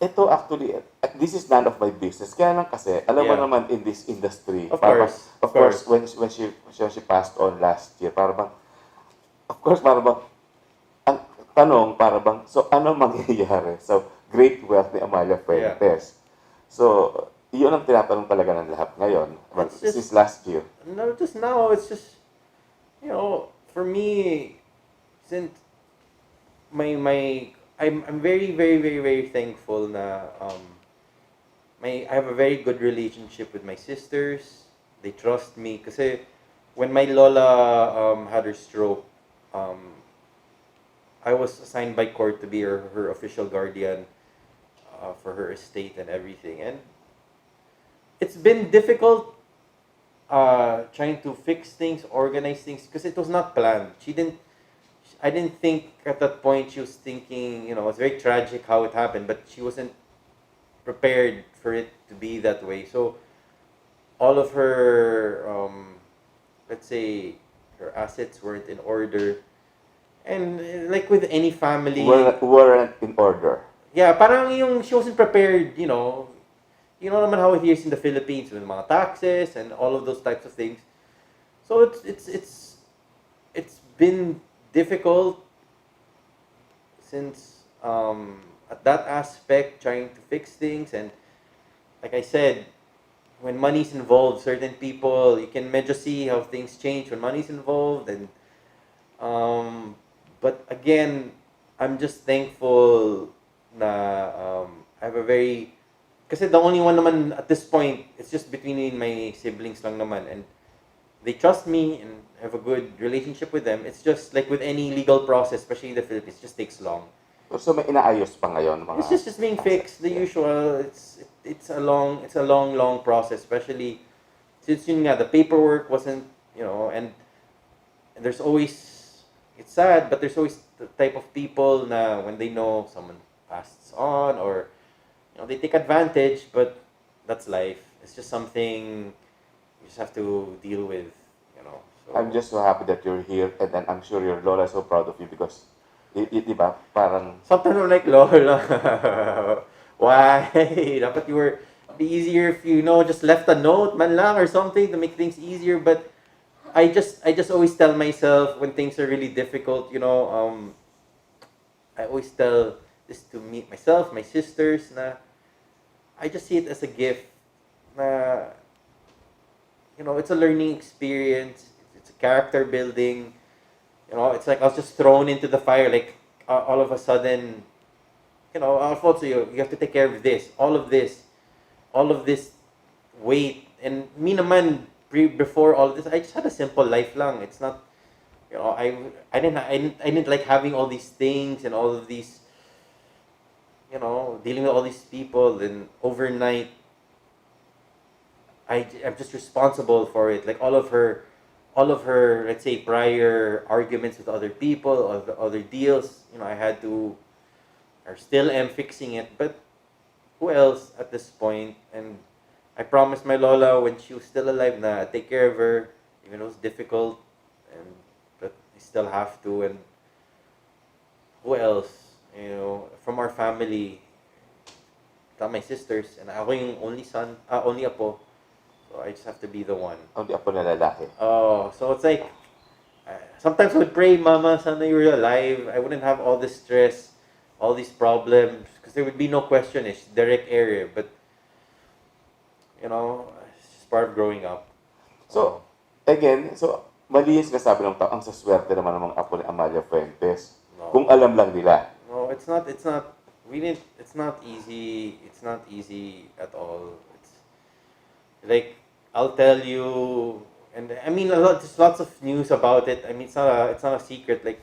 ito actually, this is none of my business. Kaya lang kasi, alam mo Yeah. naman in this industry, Of parang, course. of course, when she passed on last year, parang, of course, parang, ang tanong, parang, so ano mangyayari? So, great wealth ni Amalia Yeah. Fuentes. So, iyon ang tinatanong talaga ng lahat ngayon, well, It's since just last year. no, just now. It's just for me, since my I'm very thankful na I have a very good relationship with my sisters. They trust me kasi when my lola had her stroke, um, I was assigned by court to be her official guardian for her estate and everything. And it's been difficult trying to fix things, organize things, because it was not planned. I didn't think at that point she was thinking, it's very tragic how it happened, but she wasn't prepared for it to be that way. So all of her, let's say, her assets weren't in order. And like with any family, Weren't in order. yeah, parang yung she wasn't prepared, you know naman how it is in the Philippines with mga taxes and all of those types of things. So it's been difficult since at that aspect trying to fix things. And like I said, when money's involved, certain people you can medyo see how things change when money's involved. And but again, I'm just thankful na I have a very kasi the only one naman at this point, it's just between me and my siblings lang naman, and they trust me and have a good relationship with them. It's just like with any legal process, especially in the Philippines, it just takes long. So, may inaayos pa ngayon mga It's just being fixed, the yeah. usual. It's a long process, especially since yun nga the paperwork wasn't, and there's always, it's sad, but there's always the type of people na when they know someone passes on, or they take advantage, but that's life. It's just something you just have to deal with, so I'm just so happy that you're here, and then I'm sure your lola is so proud of you because, di ba, parang, sometimes I'm like, Lola, why? Dapat you were be easier if you just left a note, manlang or something to make things easier. But I just always tell myself when things are really difficult, I always tell this to me, myself, my sisters, na I just see it as a gift. Na, it's a learning experience. It's a character building. It's like I was just thrown into the fire. Like all of a sudden, Alfonso, you have to take care of this, all of this weight. And me naman, before all of this, I just had a simple life lang. It's not, I didn't like having all these things and all of these, dealing with all these people. And overnight, I'm just responsible for it. Like all of her, let's say, prior arguments with other people or the other deals, I still am fixing it. But who else at this point? And I promised my lola when she was still alive na I'd take care of her, even though it was difficult, and but I still have to. And who else? From our family, my sisters, and ako yung only son, only apo. So I just have to be the one. hindi ako na lalaki. Oh, so it's like sometimes I would pray, Mama, sana you were alive. I wouldn't have all this stress, all these problems, because there would be no question. It's direct area, but it's just part of growing up. So, again, mali yung sinasabi ng tao, ang saswerte naman ng mga apo ni Amalia Fuentes. No. Kung alam lang nila. No, it's not. It's not. It's not easy. It's not easy at all. It's like I'll tell you, and I mean there's lots of news about it. I mean it's not a secret. Like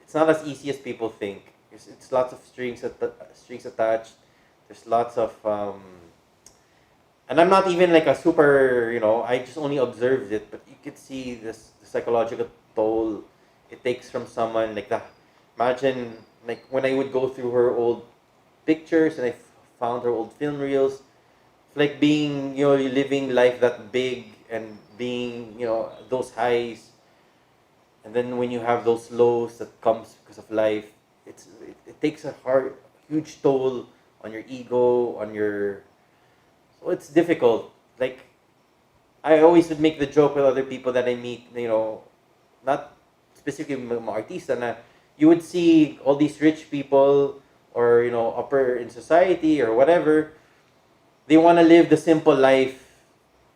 it's not as easy as people think. It's lots of strings attached. There's lots of and I'm not even like a super. I just only observed it, but you could see the psychological toll it takes from someone like that. Imagine like when I would go through her old pictures and I found her old film reels. Like being living life that big and being those highs, and then when you have those lows that comes because of life, it takes a huge toll on your ego, on your. So it's difficult. Like, I always would make the joke with other people that I meet, not specifically mga artista na you would see all these rich people or, upper in society or whatever, they want to live the simple life.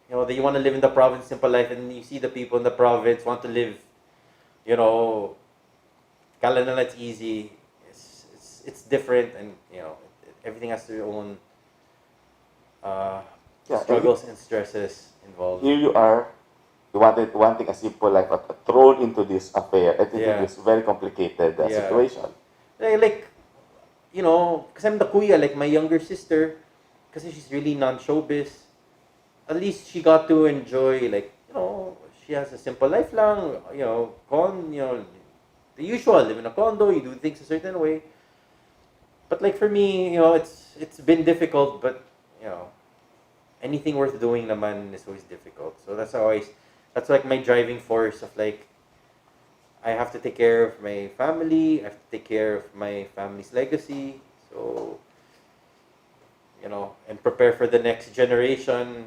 They want to live in the province, simple life, and you see the people in the province want to live, kala nila it's easy. It's different, and everything has their own Yeah, struggles and stresses involved. here you are, you wanting a simple life, but thrown into this affair. I think Yeah. it's very complicated Yeah. situation. Like, because I'm the kuya, like my younger sister, kasi she's really non-showbiz. At least she got to enjoy, like, she has a simple life lang, the usual, live in a condo, you do things a certain way. But like for me, it's been difficult, but, anything worth doing naman is always difficult. So that's like my driving force of like, I have to take care of my family. I have to take care of my family's legacy. So, and prepare for the next generation.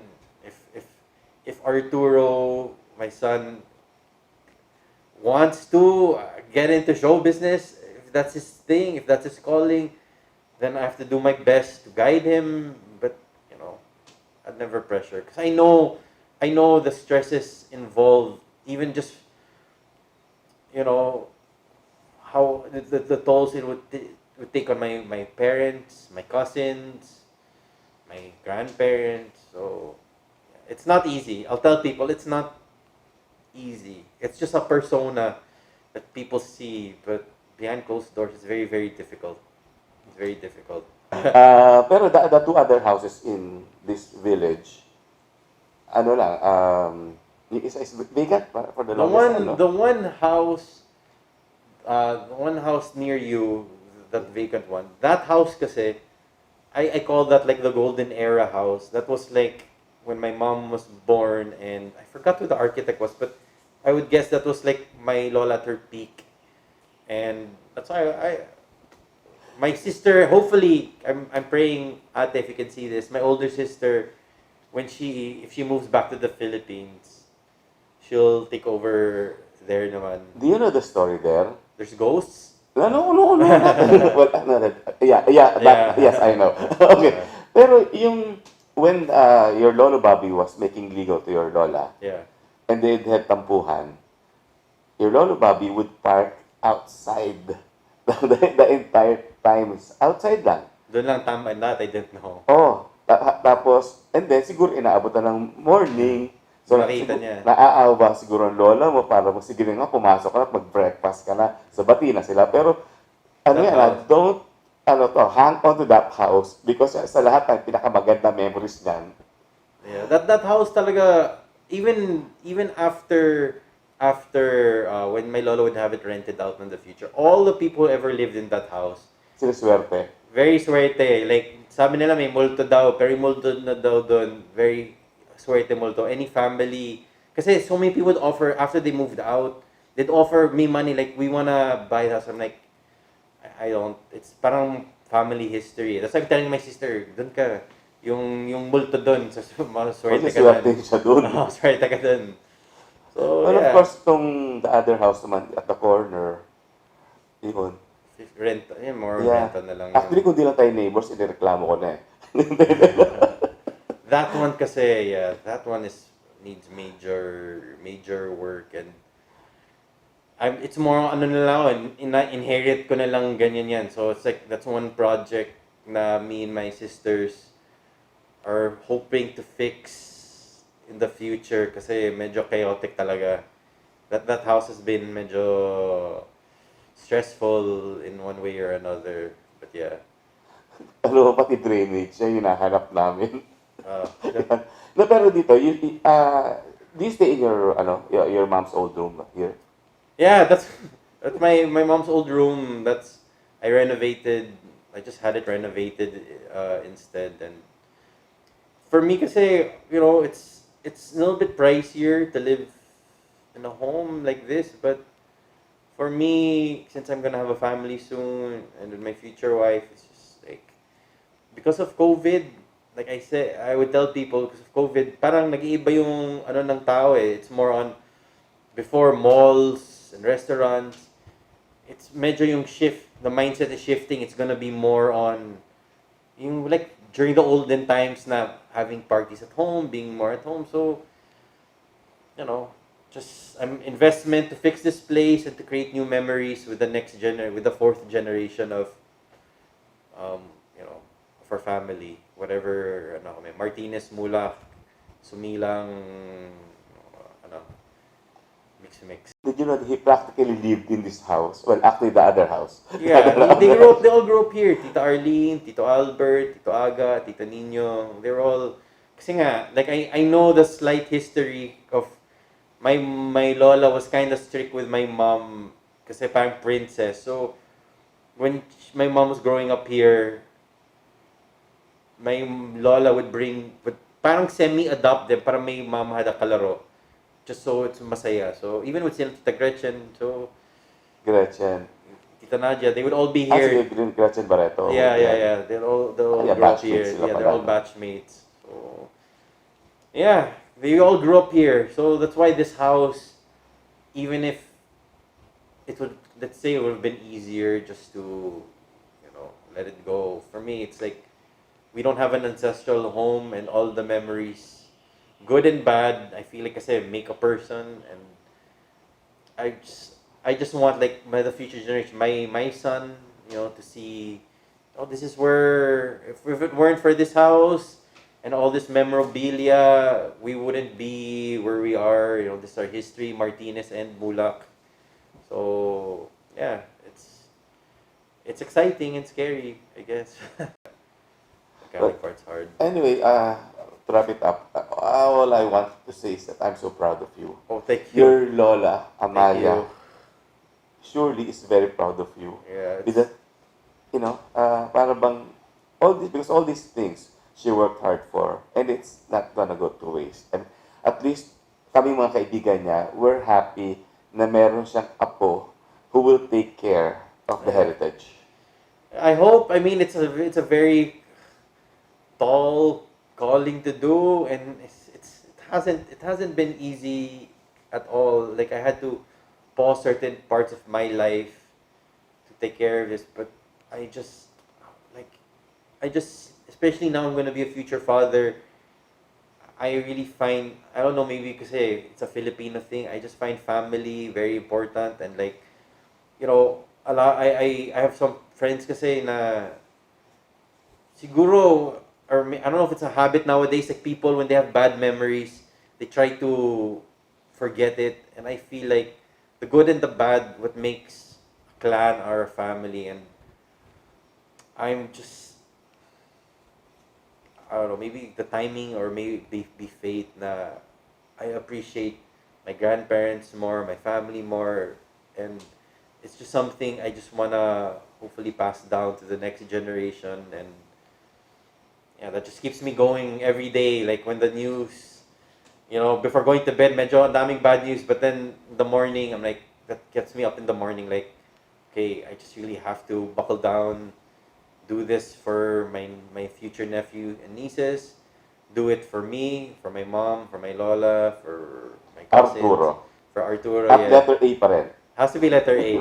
If Arturo, my son, wants to get into show business, if that's his thing, if that's his calling, then I have to do my best to guide him. But I'd never pressure, because I know the stresses involved, even just how the tolls it would take on my parents, my cousins, my grandparents. So it's not easy. I'll tell people it's not easy. It's just a persona that people see, but behind closed doors, it's very, very difficult. It's very difficult. Pero the two other houses in this village, ano lang, yung isa is vacant for the The longest one, time, no? the one house near you, that vacant one. That house kasi, I call that like the golden era house. That was like when my mom was born, and I forgot who the architect was, but I would guess that was like my lola at her peak, and that's why my sister. Hopefully, I'm praying, Ate, if you can see this. My older sister, if she moves back to the Philippines, she'll take over there naman. Do you know the story there? There's ghosts. No, not well, no, yes, I know. Okay. Yeah. Pero yung, when your Lolo Bobby was making legal to your Lola, Yeah. and they had tampuhan, your Lolo Bobby would park outside. The entire time is outside lang. Doon lang tama that, I didn't know. Oh, tapos, and then siguro inaabot na ng morning. So, Nakita niya. naaawa siguro ang lola mo para sige nga, pumasok ka na, mag-breakfast ka na, sabati na sila. Pero, don't, hang on to that house because sa lahat ng pinakamaganda memories niyan. Yeah, that house talaga, even after when my lolo would have it rented out in the future, all the people who ever lived in that house, Siniswerte. very swerte. Like, sabi nila may multo daw, pero yung multo na daw doon, very swerte multo. Any family, kasi so many people would offer, after they moved out, they'd offer me money, like, we wanna buy the house. I'm like, I don't, it's parang family history. That's why I'm telling my sister, doon ka, yung multo doon, so swerte ka Siniswerte doon. siya doon. Oo, swerte ka doon. So, Well, yeah. of course, the other house naman at the corner, yun. Rent, more Yeah. rental na lang yun. Actually, kung di lang tayo neighbors, inireklamo ko na eh. That one kasi, yeah, that one needs major work, and it's more ano na lang, inherit ko na lang ganyan yan. So it's like, that's one project na me and my sisters are hoping to fix in the future kasi medyo chaotic talaga. That house has been medyo stressful in one way or another. But yeah. Pati drainage, yan yung hinahanap namin. Yeah. No, pero dito, do you stay in your mom's old room here? Yeah, that's my mom's old room. I renovated. I just had it renovated instead. And for me, kasi it's a little bit pricier to live in a home like this. But for me, since I'm gonna have a family soon and with my future wife, it's just like because of COVID, like I said, I would tell people because of COVID, parang nag-iiba yung ano ng tao eh. It's more on before malls and restaurants. It's medyo yung shift. The mindset is shifting. It's gonna be more on yung like during the olden times na having parties at home, being more at home. So, you know, just investment to fix this place and to create new memories with the with the fourth generation of um, you know, of our family. Whatever ano kami, Martinez, Mulak, Sumilang, ano, mix. Did you know that he practically lived in this house? Well, actually, the other house. Yeah, they all grew up here. Tita Arlene, Tito Albert, Tito Aga, Tito Nino. They're all, kasi nga, like I know the slight history of my lola was kind of strict with my mom kasi parang princess. So when my mom was growing up here, my lola would parang semi-adopt them para may mama had a kalaro. Just so it's masaya. So even with sila Tita Gretchen, so Gretchen. Tita Nadia, they would all be Ah, here. sige, Gretchen Barreto. Yeah. They'll all Yeah, grow up batchmates here. sila Yeah, pala. they're all batchmates. So yeah, they all grew up here. So that's why this house, even if it would, let's say, it would have been easier just to, let it go. For me, it's like we don't have an ancestral home and all the memories, good and bad. I feel like I said, make a person, and I just want like the future generation, my son, to see. Oh, this is where if it weren't for this house and all this memorabilia, we wouldn't be where we are. This is our history, Martinez and Mulak. So yeah, it's exciting and scary, I guess. The Catholic part's hard. Anyway, to wrap it up, all I want to say is that I'm so proud of you. Oh, thank you. Your Lola, Amalia, you. surely is very proud of you. Yeah, With that, para bang, because all these things she worked hard for, and it's not gonna go to waste. And at least, kami mga kaibigan niya, we're happy na meron siyang apo who will take care of the heritage. I hope. I mean, it's a very tall calling to do, and it hasn't been easy at all. Like I had to pause certain parts of my life to take care of this, but I just especially now I'm gonna be a future father. I really find, I don't know, maybe because it's a Filipino thing. I just find family very important, and like, a lot. I have some friends kasi na siguro, I don't know if it's a habit nowadays. Like people when they have bad memories, they try to forget it, and I feel like the good and the bad, what makes a clan or a family, and I'm just, I don't know, maybe the timing or maybe be fate na I appreciate my grandparents more, my family more, and it's just something I just wanna hopefully pass down to the next generation, and yeah, that just keeps me going every day. Like when the news, before going to bed, medyo ang daming bad news, but then in the morning, I'm like, that gets me up in the morning, like, okay, I just really have to buckle down, do this for my future nephew and nieces, do it for me, for my mom, for my lola, for my cousins, Arturo. for Arturo. At Yeah, letter A pa rin. has to be letter A.